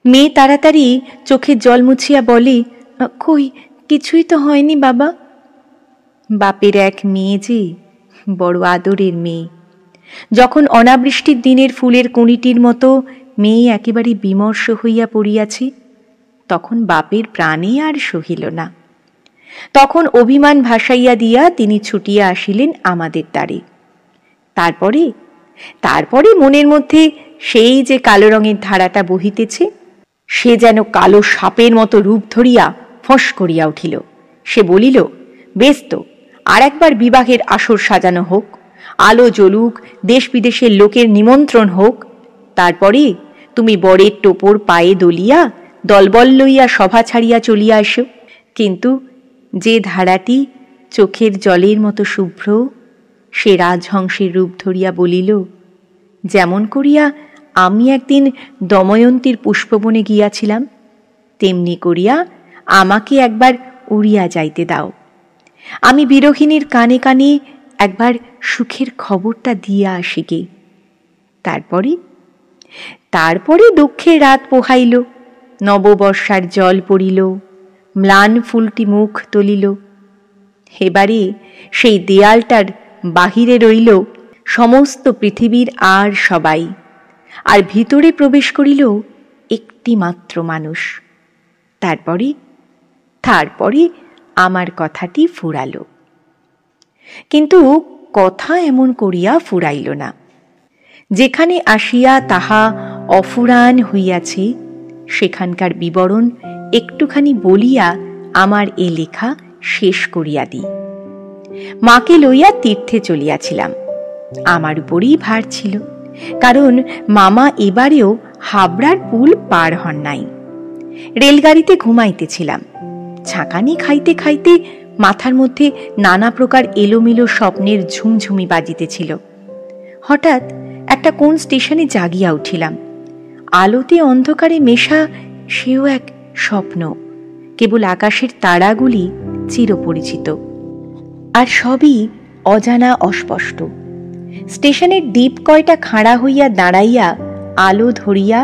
মেয়ে তাড়াতাড়ি চোখের জল মুছিয়া বলে, কই কিছুই তো হয়নি বাবা। বাপের এক মেয়ে যে বড় আদরের মেয়ে। যখন অনাবৃষ্টির দিনের ফুলের কুঁড়িটির মতো মেয়ে একেবারে বিমর্ষ হইয়া পড়িয়াছে তখন বাপের প্রাণে আর সহিল না। তখন অভিমান ভাসাইয়া দিয়া তিনি ছুটিয়া আসিলেন আমাদের দ্বারে। তারপরে মনের মধ্যে সেই যে কালো রঙের ধারাটা বহিতেছে সে যেন কালো সাপের মতো রূপ ধরিয়া ফস করিয়া উঠিল। সে বলিল, বেশ তো, আর একবার বিবাহের আসর সাজানো হোক, আলো জ্বলুক, দেশ বিদেশের লোকের নিমন্ত্রণ হোক, তারপরে তুমি বরের টোপর পায়ে দলিয়া দলবল লইয়া সভা ছাড়িয়া চলিয়া এসো। কিন্তু যে ধারাটি চোখের জলের মতো শুভ্র সে রাজহংসের রূপ ধরিয়া বলিল, যেমন করিয়া আমি একদিন দময়ন্তীর পুষ্পবনে গিয়াছিলাম তেমনি করিয়া আমাকে একবার উড়িয়া যাইতে দাও। আমি বিরহিণীর কানে কানে একবার সুখের খবরটা দিয়া আসি গে। তারপরে দুঃখের রাত পোহাইল, নববর্ষার জল পড়িল, ম্লান ফুলটি মুখ তুলিল। এবারে সেই দেয়ালটার বাহিরে রইল সমস্ত পৃথিবীর আর সবাই, আর ভিতরে প্রবেশ করিল একটি মাত্র মানুষ। তারপরে আমার কথাটি ফুরালো। কিন্তু কথা এমন করিয়া ফুরাইল না। যেখানে আসিয়া তাহা অফুরান হইয়াছে সেখানকার বিবরণ একটুখানি বলিয়া আমার এ লেখা শেষ করিয়া দিই। মাকে লইয়া তীর্থে চলিয়াছিলাম। আমার উপরই ভার ছিল, কারণ মামা এবারেও হাবড়ার পুল পার হন নাই। রেলগাড়িতে ঘুমাইতেছিলাম। ছাঁকানি খাইতে খাইতে মাথার মধ্যে নানা প্রকার এলোমেলো স্বপ্নের ঝুমঝুমি বাজিতেছিল। হঠাৎ একটা কোন স্টেশনে জাগিয়া উঠিলাম। আলোতে অন্ধকারে মেশা সেও এক স্বপ্ন, কেবল আকাশের তারাগুলি চিরপরিচিত, আর সবই অজানা অস্পষ্ট। স্টেশনের দ্বীপ কয়টা খাড়া হইয়া দাঁড়াইয়া আলো ধরিয়া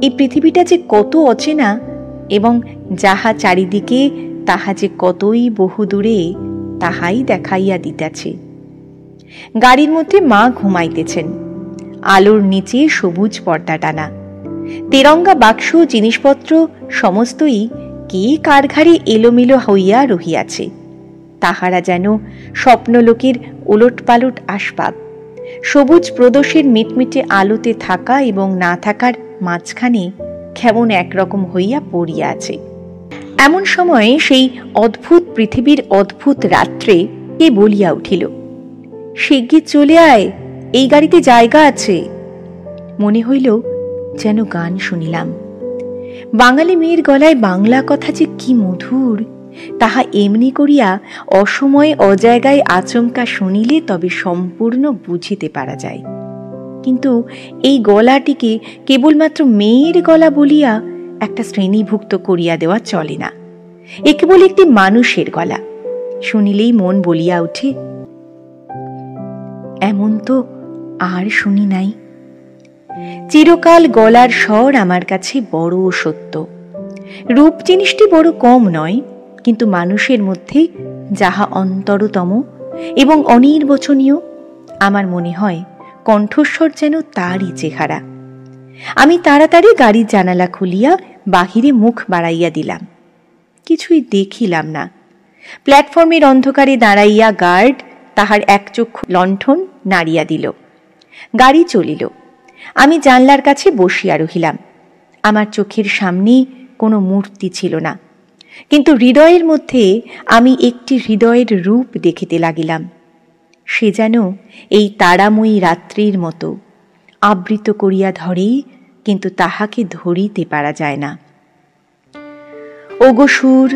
এই পৃথিবীটা যে কত অচেনা এবং যাহা চারিদিকে তাহা যে কতই বহু দূরে তাহাই দেখাইয়া দিতেছে। গাড়ির মধ্যে মা ঘুমাইতেছেন। আলোর নিচে সবুজ পর্দা টানা। তেরঙ্গা বাক্স জিনিসপত্র সমস্তই কে কার ঘাড়ে এলোমেলো হইয়া রহিয়াছে। তাহারা যেন স্বপ্নলোকের ওলটপালট আসবাব, সবুজ প্রদোষের মিটমিটে আলোতে থাকা এবং না থাকার মাঝখানে কেমন একরকম হইয়া পড়িয়া আছে। এমন সময়ে সেই অদ্ভুত পৃথিবীর অদ্ভুত রাত্রে কে বলিয়া উঠিল, শিগগির চলে আয়, এই গাড়িতে জায়গা আছে। মনে হইল যেন গান শুনিলাম। বাঙালি মেয়ের গলায় বাংলা কথা যে কি মধুর, তাহা এমনি করিয়া অসময়ে অজায়গায় আচমকা শুনিলে তবে সম্পূর্ণ বুঝিতে পারা যায়। কিন্তু এই গলাটিকে কেবলমাত্র মেয়ের গলা বলিয়া একটা শ্রেণীভুক্ত করিয়া দেওয়া চলে না। এ কেবল একটি মানুষের গলা। শুনিলেই মন বলিয়া উঠে, এমন তো আর শুনি নাই। চিরকাল গলার স্বর আমার কাছে বড় সত্য। রূপ জিনিসটি বড় কম নয়, কিন্তু মানুষের মধ্যে যাহা অন্তরতম এবং অনির্বচনীয়। আমার মনে হয় কণ্ঠস্বর যেন তারই চেহারা। আমি তাড়াতাড়ি গাড়ির জানালা খুলিয়া বাহিরে মুখ বাড়াইয়া দিলাম। কিছুই দেখিলাম না। প্ল্যাটফর্মের অন্ধকারে দাঁড়াইয়া গার্ড তাহার একচক্ষু লণ্ঠন নাড়িয়া দিল। গাড়ি চলিল। আমি জানলার কাছে বসিয়া রহিলাম। আমার চোখের সামনে কোনো মূর্তি ছিল না, কিন্তু হৃদয়ের মধ্যে আমি একটি হৃদয়ের রূপ দেখিতে লাগিলাম। সে যেন এই তারাময়ী রাত্রির মতো আবৃত করিয়া ধরে, কিন্তু তাহাকে ধরিতে পারা যায় না। ওগো সুর,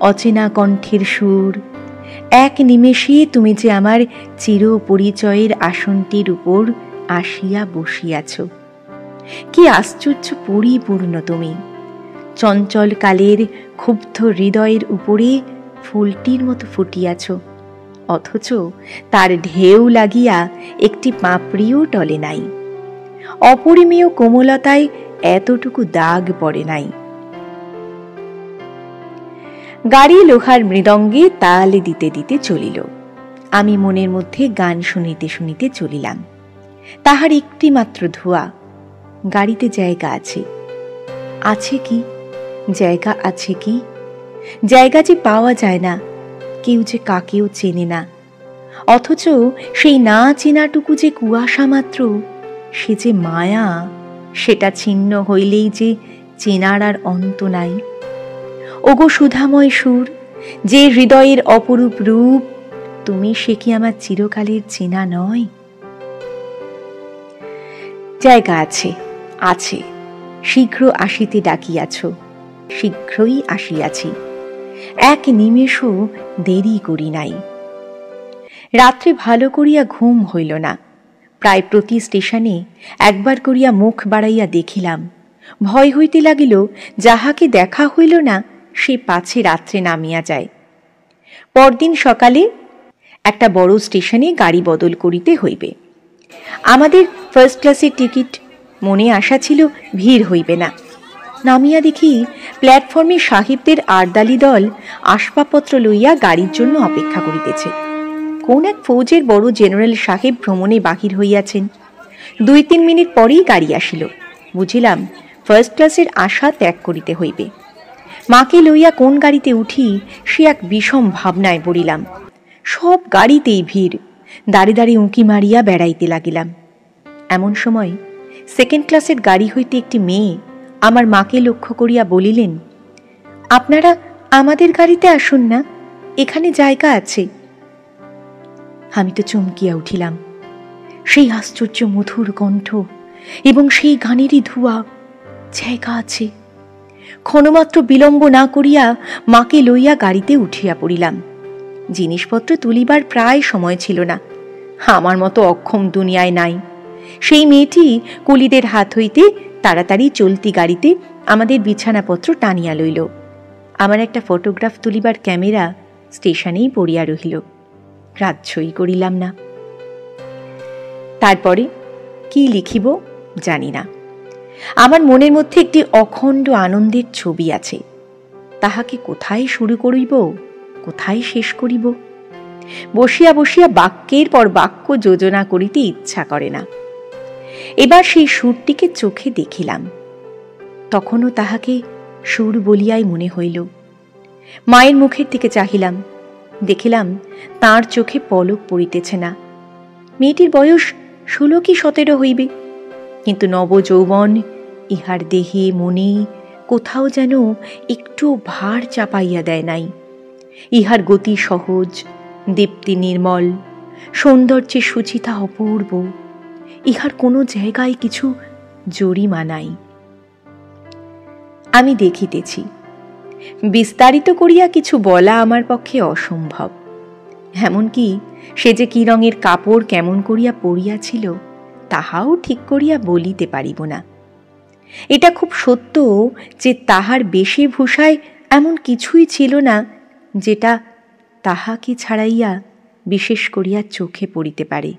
অচেনা কণ্ঠের সুর, এক নিমেষে তুমি যে আমার চির পরিচয়ের আসনটির উপর আসিয়া বসিয়াছ। কি আশ্চর্য পরিপূর্ণ তুমি! চঞ্চল কালের ক্ষুব্ধ হৃদয়ের উপরে ফুলটির মতো ফুটিয়াছ, অথচ তার ঢেউ লাগিয়া একটি পাপড়িও টলে নাই। অপরিমেয় কোমলতায় এতটুকু দাগ পড়ে নাই। গাড়ি লোহার মৃদঙ্গে তাল দিতে দিতে চলিল। আমি মনের মধ্যে গান শুনিতে শুনিতে চলিলাম। তাহার একটি মাত্র ধোঁয়া। গাড়িতে জায়গা আছে। আছে কি? জায়গা আছে কি? জায়গা যে পাওয়া যায় না, কেউ যে কাকেও চেনে না, অথচ সেই না চেনাটুকু যে কুয়াশা মাত্র, সে যে মায়া, সেটা ছিন্ন হইলেই যে চেনার আর অন্ত নাই। ওগো সুধাময় সুর, যে হৃদয়ের অপরূপ রূপ, তুমি সে কি আমার চিরকালের চেনা নয়? জায়গা আছে, আছে। শীঘ্র আসিতে ডাকিয়াছ, শীঘ্রই আসিয়াছি। এক নিমেষও দেরি করি নাই। রাত্রে ভালো করিয়া ঘুম হইল না। প্রায় প্রতি স্টেশনে একবার করিয়া মুখ বাড়াইয়া দেখিলাম। ভয় হইতে লাগিল, যাহাকে দেখা হইল না সে পাছে রাত্রে নামিয়া যায়। পরদিন সকালে একটা বড় স্টেশনে গাড়ি বদল করিতে হইবে। আমাদের ফার্স্ট ক্লাসের টিকিট। মনে আশা ছিল ভিড় হইবে না। নামিয়া দেখি প্ল্যাটফর্মে সাহেবদের আরদালি দল আসবাবপত্র লইয়া গাড়ির জন্য অপেক্ষা করিতেছে। কোন এক ফৌজের বড় জেনারেল সাহেব ভ্রমণে বাহির হইয়াছেন। 2-3 মিনিট পরেই গাড়ি আসিল। বুঝিলাম ফার্স্ট ক্লাসের আশা ত্যাগ করিতে হইবে। মাকে লইয়া কোন গাড়িতে উঠি সে এক বিষম ভাবনায় পড়িলাম। সব গাড়িতেই ভিড়। দাঁড়ে দাঁড়ে উঁকি মারিয়া বেড়াইতে লাগিলাম। এমন সময় সেকেন্ড ক্লাসের গাড়ি হইতে একটি মেয়ে আমার মাকে লক্ষ্য করিয়া বলিলেন, আপনারা আমাদের গাড়িতে আসুন না, এখানে জায়গা আছে। আমি তো চমকিয়া উঠিলাম। সেই আশ্চর্য মধুর কণ্ঠ এবং সেই গানেরই ধোঁয়া। জায়গা আছে। ক্ষণমাত্র বিলম্ব না করিয়া মাকে লইয়া গাড়িতে উঠিয়া পড়িলাম। জিনিসপত্র তুলিবার প্রায় সময় ছিল না। আমার মতো অক্ষম দুনিয়ায় নাই। সেই মেয়েটি কুলিদের হাত হইতে তাড়াতাড়ি চলতি গাড়িতে আমাদের বিছানাপত্র টানিয়া লইল। আমার একটা ফটোগ্রাফ তুলিবার ক্যামেরা স্টেশনেই পড়িয়া রহিল। গ্রাহ্যই করিলাম না। তারপরে কি লিখিব জানি না। আমার মনের মধ্যে একটি অখণ্ড আনন্দের ছবি আছে। তাহাকে কোথায় শুরু করিব, কোথায় শেষ করিব? বসিয়া বসিয়া বাক্যের পর বাক্য যোজনা করিতে ইচ্ছা করে না। এবার সেই সুরটিকে চোখে দেখিলাম। তখনও তাহাকে সুর বলিয়াই মনে হইল। মায়ের মুখের দিকে চাহিলাম। দেখিলাম তাঁর চোখে পলক পড়িতেছে না। মেয়েটির বয়স 16 কি 17 হইবে, কিন্তু নব যৌবন ইহার দেহে মনে কোথাও যেন একটু ভার চাপাইয়া দেয় নাই। ইহার গতি সহজ, দীপ্তি নির্মল, সৌন্দর্যে সুচিতা অপূর্ব। ইহার কোনো জায়গায় কিছু জরিমা নাই। আমি দেখিতেছি। বিস্তারিত করিয়া কিছু বলা আমার পক্ষে অসম্ভব। এমনকি সে যে কি রঙের কাপড় কেমন করিয়া পরিয়াছিল তাহাও ঠিক করিয়া বলিতে পারিব না। এটা খুব সত্য যে তাহার বেশভূষায় এমন কিছুই ছিল না যেটা তাহাকে ছাড়াইয়া বিশেষ করিয়া চোখে পড়িতে পারে।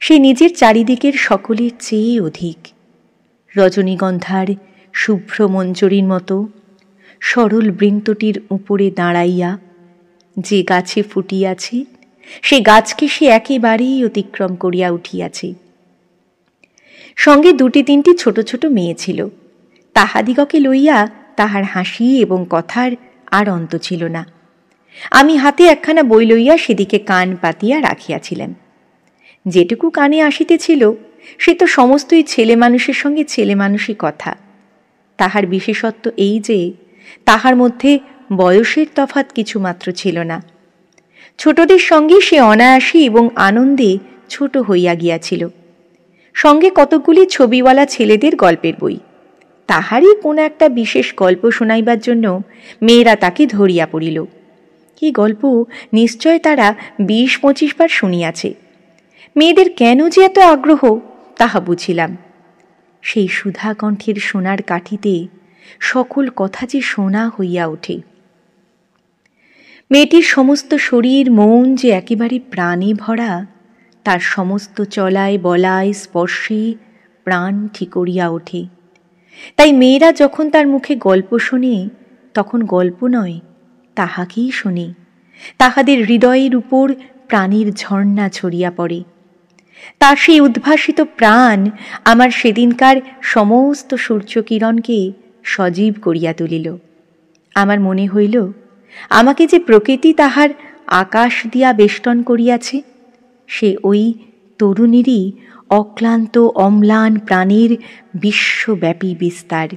সে নিজের চারিদিকের সকলের চেয়ে অধিক। রজনীগন্ধার শুভ্র মঞ্জরীর মতো সরল বৃন্তটির উপরে দাঁড়াইয়া যে গাছে ফুটিয়াছে সে গাছকে সে একেবারেই অতিক্রম করিয়া উঠিয়াছে। সঙ্গে 2-3টি ছোট ছোট মেয়ে ছিল। তাহাদিগকে লইয়া তাহার হাসি এবং কথার আর অন্ত ছিল না। আমি হাতে একখানা বই লইয়া সেদিকে কান পাতিয়া রাখিয়াছিলাম। যেটুকু কানে আসিতেছিল সে তো সমস্তই ছেলে মানুষের সঙ্গে ছেলে মানুষই কথা। তাহার বিশেষত্ব এই যে তাহার মধ্যে বয়সের তফাৎ কিছুমাত্র ছিল না। ছোটদের সঙ্গে সে অনায়াসী এবং আনন্দে ছোট হইয়া গিয়াছিল। সঙ্গে কতকগুলি ছবিওয়ালা ছেলেদের গল্পের বই। তাহারই কোন একটা বিশেষ গল্প শোনাইবার জন্য মেয়েরা তাকে ধরিয়া পড়িল। এই গল্প নিশ্চয় তারা 20-25 বার শুনিয়াছে। মেয়েদের কেন যে এত আগ্রহ তাহা বুঝিলাম। সেই সুধা কণ্ঠের সোনার কাঠিতে সকল কথা যে সোনা হইয়া ওঠে। মেয়েটির সমস্ত শরীর মন যে একেবারে প্রাণে ভরা, তার সমস্ত চলায় বলায় স্পর্শে প্রাণ ঠিকরিয়া ওঠে। তাই মেয়েরা যখন তার মুখে গল্প শোনে তখন গল্প নয়, তাহাকেই শোনে। তাহাদের হৃদয়ের উপর প্রাণের ঝর্ণা ছড়িয়া পড়ে। তার সেই উদ্ভাসিত প্রাণ আমার সেদিনকার সমস্ত সূর্যকিরণকে সজীব করিয়া তুলিল। আমার মনে হইল আমাকে যে প্রকৃতি তাহার আকাশ দিয়া বেষ্টন করিয়াছে, সে ওই তরুণীরই অক্লান্ত অম্লান প্রাণের বিশ্বব্যাপী বিস্তার।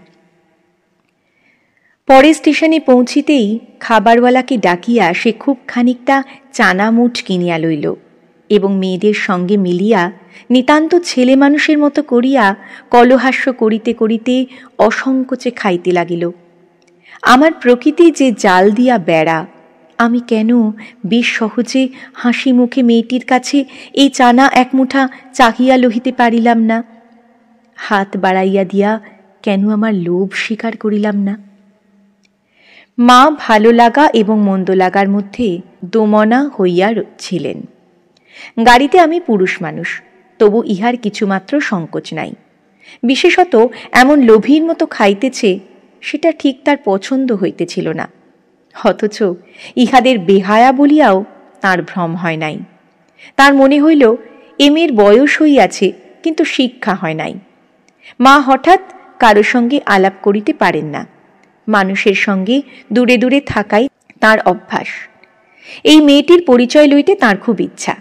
পরে স্টেশনে পৌঁছিতেই খাবারওয়ালাকে ডাকিয়া সে খুব খানিকটা চানামুঠ কিনিয়া লইল এবং মেয়েদের সঙ্গে মিলিয়া নিতান্ত ছেলে মানুষের মতো করিয়া কলহাস্য করিতে করিতে অসংকোচে খাইতে লাগিল। আমার প্রকৃতি যে জাল দিয়া বেড়া, আমি কেন বেশ সহজে হাসি মুখে মেয়েটির কাছে এই চানা এক মুঠা চাহিয়া লহিতে পারিলাম না? হাত বাড়াইয়া দিয়া কেন আমার লোভ স্বীকার করিলাম না? মা ভালো লাগা এবং মন্দ লাগার মধ্যে দোমনা হইয়া ছিলেন। গাড়িতে আমি পুরুষ মানুষ, তবু ইহার কিছুমাত্র সংকোচ নাই। বিশেষত এমন লোভীর মতো খাইতেছে, সেটা ঠিক তার পছন্দ হইতেছিল না। অথচ ইহাদের বেহায়া বলিয়াও তার ভ্রম হয় নাই। তার মনে হইল এ মেয়ের বয়স হইয়াছে, কিন্তু শিক্ষা হয় নাই। মা হঠাৎ কারো সঙ্গে আলাপ করিতে পারেন না। মানুষের সঙ্গে দূরে দূরে থাকাই তার অভ্যাস। এই মেয়েটির পরিচয় লইতে তার খুব ইচ্ছা,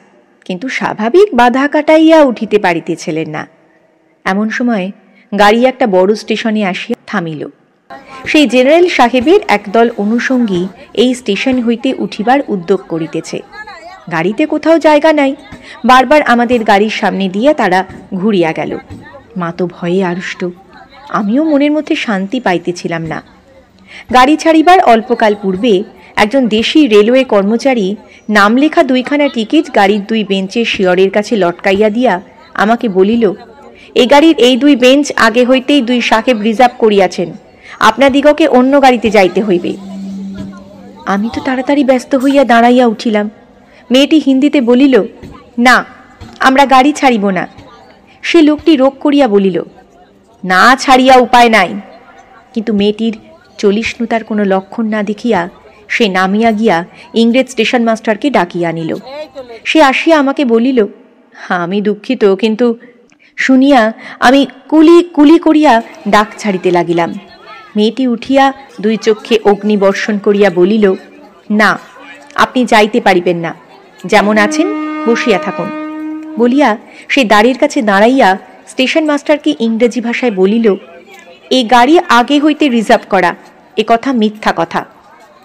কিন্তু স্বাভাবিক বাধা কাটাইয়া উঠিতে পারিতেছিলেন না। এমন সময় গাড়ি একটা বড় স্টেশনে আসিয়া থামিল। সেই জেনারেল সাহেবের একদল অনুষঙ্গী এই স্টেশন হইতে উঠিবার উদ্যোগ করিতেছে। গাড়িতে কোথাও জায়গা নাই। বারবার আমাদের গাড়ির সামনে দিয়ে তারা ঘুরিয়া গেল। মা তো ভয়ে আড়ষ্ট, আমিও মনের মধ্যে শান্তি পাইতেছিলাম না। গাড়ি ছাড়িবার অল্পকাল পূর্বে একজন দেশি রেলওয়ে কর্মচারী নাম লেখা 2খানা টিকিট গাড়ির 2 বেঞ্চের শিয়রের কাছে লটকাইয়া দিয়া আমাকে বলিল, এ গাড়ির এই 2 বেঞ্চ আগে হইতেই 2 সাহেব রিজার্ভ করিয়াছেন, আপনাদিগকে অন্য গাড়িতে যাইতে হইবে। আমি তো তাড়াতাড়ি ব্যস্ত হইয়া দাঁড়াইয়া উঠিলাম। মেয়েটি হিন্দিতে বলিল, না, আমরা গাড়ি ছাড়িব না। সে লোকটি রোগ করিয়া বলিল, না ছাড়িয়া উপায় নাই। কিন্তু মেয়েটির চলিষ্ণুতার কোনো লক্ষণ না দেখিয়া সে নামিয়া গিয়া ইংরেজ স্টেশন মাস্টারকে ডাকিয়া আনিল। সে আসিয়া আমাকে বলিল, আমি দুঃখিত, কিন্তু শুনিয়া আমি কুলি কুলি করিয়া ডাক ছাড়িতে লাগিলাম। মেয়েটি উঠিয়া 2 চক্ষে অগ্নিবর্ষণ করিয়া বলিল, না, আপনি যাইতে পারিবেন না, যেমন আছেন বসিয়া থাকুন। বলিয়া সে দাঁড়ির কাছে দাঁড়াইয়া স্টেশন মাস্টারকে ইংরেজি ভাষায় বলিল, এই গাড়ি আগে হইতে রিজার্ভ করা, এ কথা মিথ্যা কথা।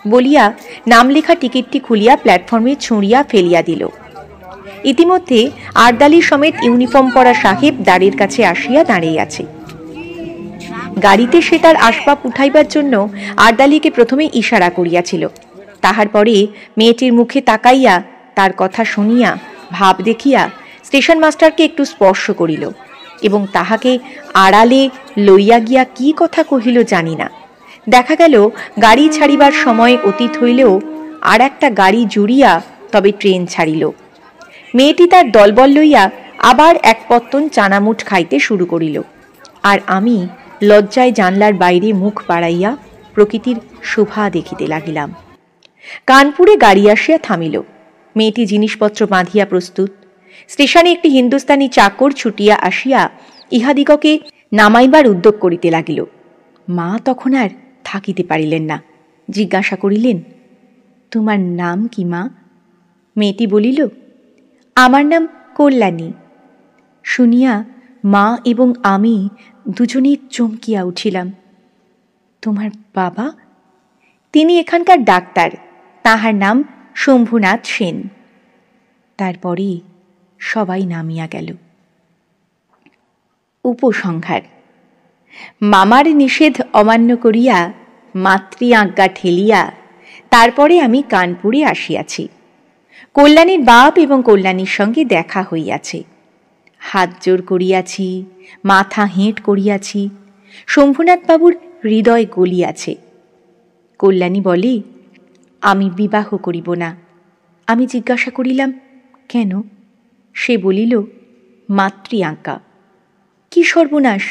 বলিয়া নাম লেখা টিকিটটি খুলিয়া প্ল্যাটফর্মে ছুঁড়িয়া ফেলিয়া দিল। ইতিমধ্যে আরদালি সমেত ইউনিফর্ম পরা সাহেব দাঁড়ির কাছে আসিয়া দাঁড়িয়ে আছে। গাড়িতে সে তার আসবাব উঠাইবার জন্য আরদালিকে প্রথমে ইশারা করিয়াছিল। তাহার পরে মেয়েটির মুখে তাকাইয়া তার কথা শুনিয়া ভাব দেখিয়া স্টেশন মাস্টারকে একটু স্পর্শ করিল এবং তাহাকে আড়ালে লইয়া গিয়া কি কথা কহিল জানি না। দেখা গেল গাড়ি ছাড়িবার সময় অতীত হইলেও আর একটা গাড়ি জুড়িয়া তবে ট্রেন ছাড়িল। মেয়েটি তার দলবল লইয়া আবার এক পত্তন চানামুঠ খাইতে শুরু করিল, আর আমি লজ্জায় জানলার বাইরে মুখ বাড়াইয়া প্রকৃতির শোভা দেখিতে লাগিলাম। কানপুরে গাড়ি আসিয়া থামিল। মেয়েটি জিনিসপত্র বাঁধিয়া প্রস্তুত। স্টেশনে একটি হিন্দুস্তানি চাকর ছুটিয়া আসিয়া ইহাদিগকে নামাইবার উদ্যোগ করিতে লাগিল। মা তখন আর থাকিতে পারিলেন না, জিজ্ঞাসা করিলেন, তোমার নাম কি মা? মেয়েটি বলিল, আমার নাম কল্যাণী। শুনিয়া মা এবং আমি দুজনেই চমকিয়া উঠিলাম। তোমার বাবা? তিনি এখানকার ডাক্তার, তাহার নাম শম্ভুনাথ সেন। তারপরে সবাই নামিয়া গেল। উপসংহার। মামার নিষেধ অমান্য করিয়া, মাতৃ আজ্ঞা ঠেলিয়া তারপরে আমি কানপুরে আসিয়াছি। কল্যাণীর বাপ এবং কল্যাণীর সঙ্গে দেখা হইয়াছে। হাত জোর করিয়াছি, মাথা হেঁট করিয়াছি। শম্ভুনাথ বাবুর হৃদয় গলিয়াছে। কল্যাণী বলে, আমি বিবাহ করিব না। আমি জিজ্ঞাসা করিলাম, কেন? সে বলিল, মাতৃ আজ্ঞা। কি সর্বনাশ,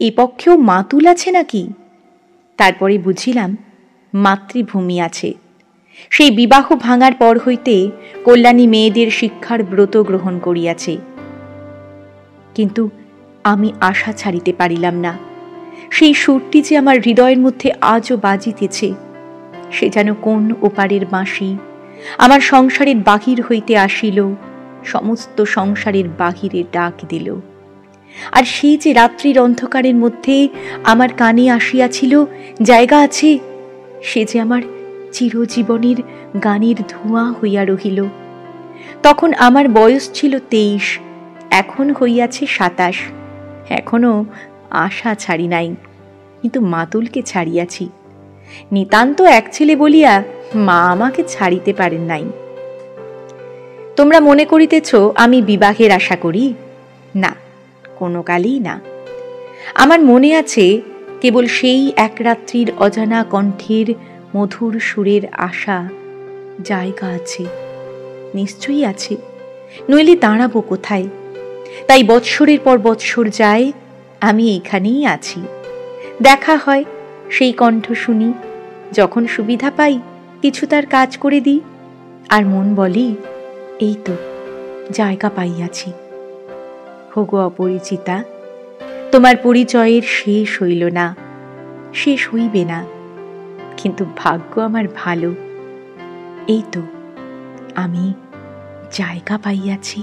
এ পক্ষেও মাতুল আছে নাকি? তারপরে বুঝিলাম মাতৃভূমি আছে। সেই বিবাহ ভাঙার পর হইতে কল্যাণী মেয়েদের শিক্ষার ব্রত গ্রহণ করিয়াছে। কিন্তু আমি আশা ছাড়িতে পারিলাম না। সেই সুরটি যে আমার হৃদয়ের মধ্যে আজও বাজিতেছে, সে যেন কোন ওপারের বাঁশি আমার সংসারের বাহির হইতে আসিল, সমস্ত সংসারের বাহিরে ডাক দিল। আর সেই যে রাত্রির অন্ধকারের মধ্যে আমার কানে আসিয়াছিল, জায়গা আছে, সে যে আমার চিরজীবনের গানের ধোঁয়া হইয়া রহিল। তখন আমার বয়স ছিল 23, এখন হইয়াছে 27। এখনো আশা ছাড়ি নাই, কিন্তু মাতুলকে ছাড়িয়াছি। নিতান্ত এক ছেলে বলিয়া মা আমাকে ছাড়িতে পারেন নাই। তোমরা মনে করিতেছ আমি বিবাহের আশা করি? না, কোনো কালেই না। আমার মনে আছে কেবল সেই এক রাত্রির অজানা কণ্ঠের মধুর সুরের আশা। জায়গা আছে, নিশ্চয়ই আছে, নইলে দাঁড়াবো কোথায়? তাই বৎসরের পর বৎসর যায়, আমি এখানেই আছি। দেখা হয়, সেই কণ্ঠ শুনি, যখন সুবিধা পাই কিছু তার কাজ করে দিই। আর মন বলে, এই তো জায়গা পাইয়াছি। হোগো অপরিচিতা, তোমার পরিচয়ের শেষ হইল না, শেষ হইবে না, কিন্তু ভাগ্য আমার ভালো, এই তো আমি জায়গা পাইয়াছি।